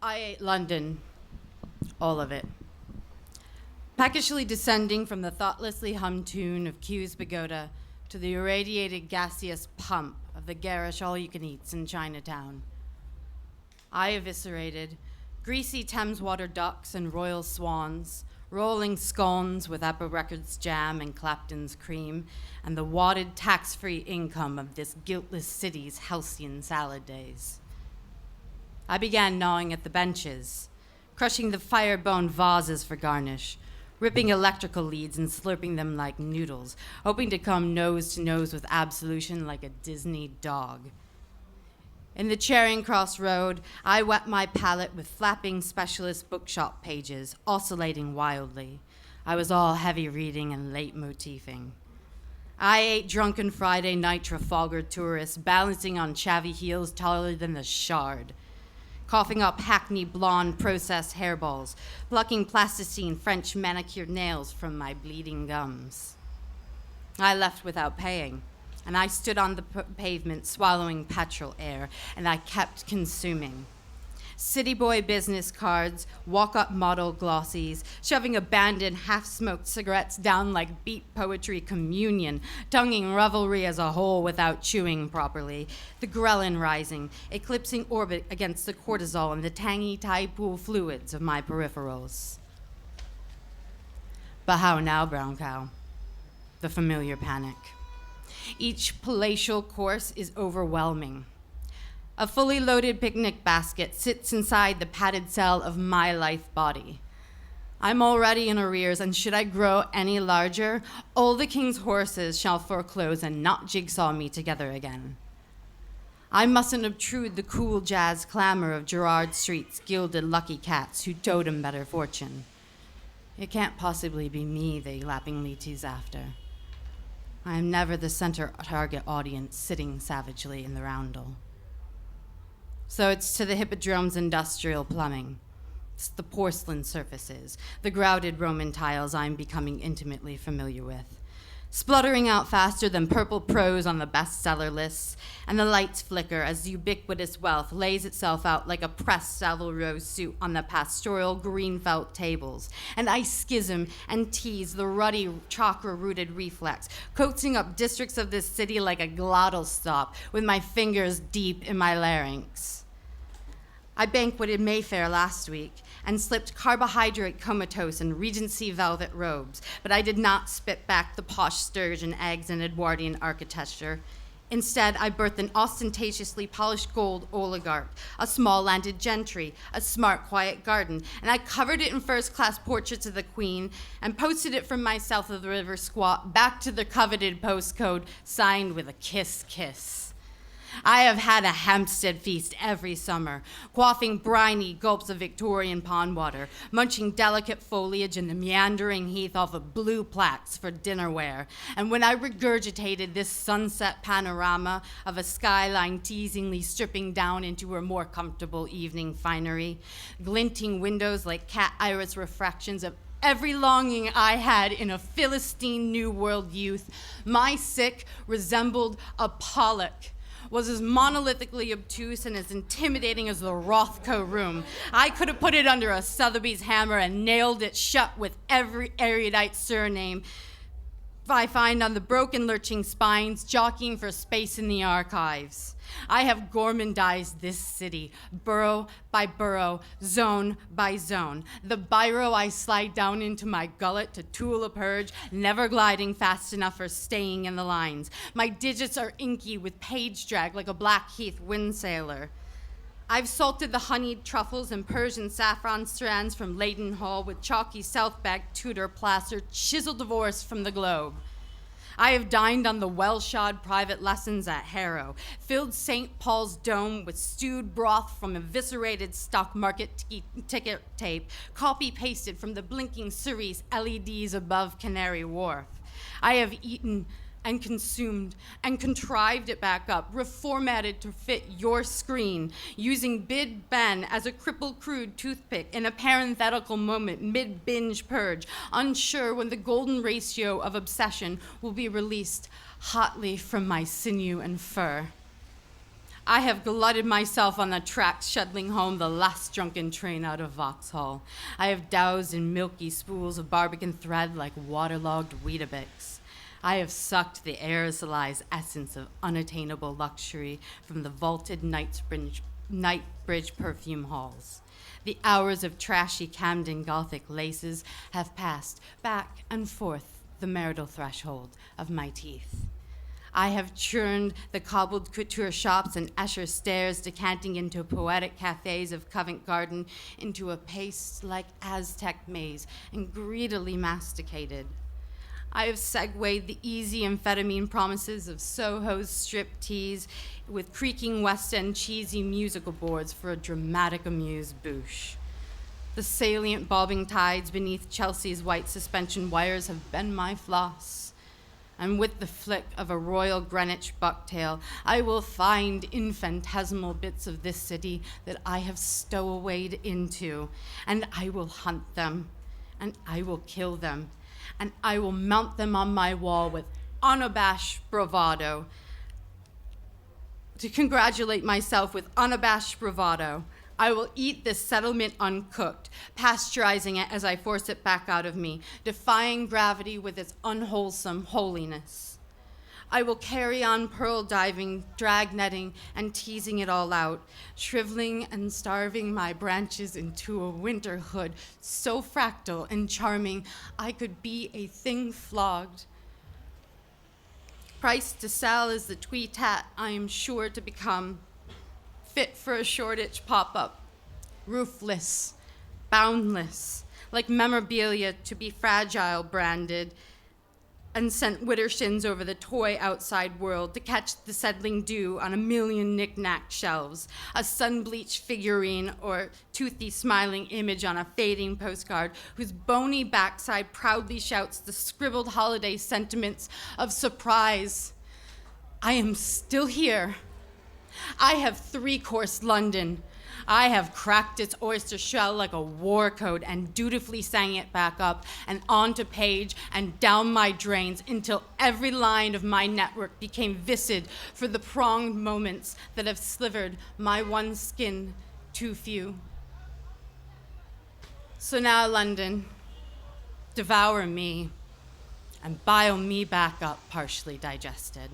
I ate London, all of it. Peckishly descending from the thoughtlessly hummed tune of Q's pagoda to the irradiated gaseous pump of the garish all-you-can-eats in Chinatown. I eviscerated greasy Thames water ducks and royal swans, rolling scones with Apple Records jam and Clapton's cream, and the wadded tax-free income of this guiltless city's halcyon salad days. I began gnawing at the benches, crushing the fire-bone vases for garnish, ripping electrical leads and slurping them like noodles, hoping to come nose to nose with absolution like a Disney dog. In the Charing Cross Road, I wet my palate with flapping specialist bookshop pages, oscillating wildly. I was all heavy reading and leitmotifing. I ate drunken Friday night Trafalgar tourists, balancing on chavvy heels taller than the Shard, coughing up hackney blonde processed hairballs, plucking plasticine French manicured nails from my bleeding gums. I left without paying, and I stood on the pavement swallowing petrol air, and I kept consuming. City boy business cards, walk-up model glossies, shoving abandoned half-smoked cigarettes down like beat poetry communion, tonguing revelry as a whole without chewing properly, the ghrelin rising, eclipsing orbit against the cortisol and the tangy tide pool fluids of my peripherals. But how now, brown cow? The familiar panic. Each palatial course is overwhelming. A fully loaded picnic basket sits inside the padded cell of my life body. I'm already in arrears, and should I grow any larger, all the king's horses shall foreclose and not jigsaw me together again. I mustn't obtrude the cool jazz clamor of Gerrard Street's gilded lucky cats who totem better fortune. It can't possibly be me they lappingly tease after. I am never the center target audience sitting savagely in the roundel. So it's to the Hippodrome's industrial plumbing. It's the porcelain surfaces, the grouted Roman tiles I'm becoming intimately familiar with, spluttering out faster than purple prose on the bestseller lists, and the lights flicker as ubiquitous wealth lays itself out like a pressed Savile Row suit on the pastoral green felt tables, and I schism and tease the ruddy chakra-rooted reflex, coaxing up districts of this city like a glottal stop with my fingers deep in my larynx. I banqueted Mayfair last week and slipped carbohydrate comatose in Regency velvet robes, but I did not spit back the posh sturgeon eggs and Edwardian architecture. Instead, I birthed an ostentatiously polished gold oligarch, a small landed gentry, a smart, quiet garden, and I covered it in first-class portraits of the Queen and posted it from my south of the river squat back to the coveted postcode signed with a kiss. I have had a Hampstead feast every summer, quaffing briny gulps of Victorian pond water, munching delicate foliage in the meandering heath off of blue plaques for dinnerware. And when I regurgitated this sunset panorama of a skyline teasingly stripping down into her more comfortable evening finery, glinting windows like cat iris refractions of every longing I had in a Philistine New World youth, my sick resembled a Pollock, was as monolithically obtuse and as intimidating as the Rothko room. I could have put it under a Sotheby's hammer and nailed it shut with every erudite surname I find on the broken lurching spines, jockeying for space in the archives. I have gourmandized this city, borough by borough, zone by zone. The biro I slide down into my gullet to tool a purge, never gliding fast enough for staying in the lines. My digits are inky with page drag like a Blackheath windsailor. I've salted the honeyed truffles and Persian saffron strands from Leyden Hall with chalky Southbank Tudor plaster chiseled divorce from the globe. I have dined on the well-shod private lessons at Harrow, filled St. Paul's Dome with stewed broth from eviscerated stock market ticket tape, copy-pasted from the blinking Cerise LEDs above Canary Wharf. I have eaten and consumed and contrived it back up, reformatted to fit your screen, using Bid Ben as a crippled crude toothpick in a parenthetical moment mid-binge purge, unsure when the golden ratio of obsession will be released hotly from my sinew and fur. I have glutted myself on the tracks, shuttling home the last drunken train out of Vauxhall. I have doused in milky spools of barbican thread like waterlogged Weetabix. I have sucked the aerosolized essence of unattainable luxury from the vaulted Knightsbridge perfume halls. The hours of trashy Camden Gothic laces have passed back and forth the marital threshold of my teeth. I have churned the cobbled couture shops and Escher stairs, decanting into poetic cafes of Covent Garden into a paste like Aztec maze and greedily masticated. I have segued the easy amphetamine promises of Soho's strip tease with creaking West End cheesy musical boards for a dramatic amuse-bouche. The salient bobbing tides beneath Chelsea's white suspension wires have been my floss. And with the flick of a Royal Greenwich bucktail, I will find infinitesimal bits of this city that I have stowawayed into, and I will hunt them, and I will kill them, and I will mount them on my wall with unabashed bravado, to congratulate myself with unabashed bravado. I will eat this settlement uncooked, pasteurizing it as I force it back out of me, defying gravity with its unwholesome holiness. I will carry on pearl diving, drag netting, and teasing it all out, shriveling and starving my branches into a winter hood so fractal and charming I could be a thing flogged. Priced to sell as the tweet hat I am sure to become, fit for a Shoreditch pop-up, roofless, boundless, like memorabilia to be fragile branded, and sent widdershins over the toy outside world to catch the settling dew on a million knick-knack shelves, a sun-bleached figurine or toothy smiling image on a fading postcard whose bony backside proudly shouts the scribbled holiday sentiments of surprise. I am still here. I have three-course London. I have cracked its oyster shell like a war coat and dutifully sang it back up and onto page and down my drains until every line of my network became viscid for the pronged moments that have slivered my one skin too few. So now, London, devour me and bile me back up partially digested.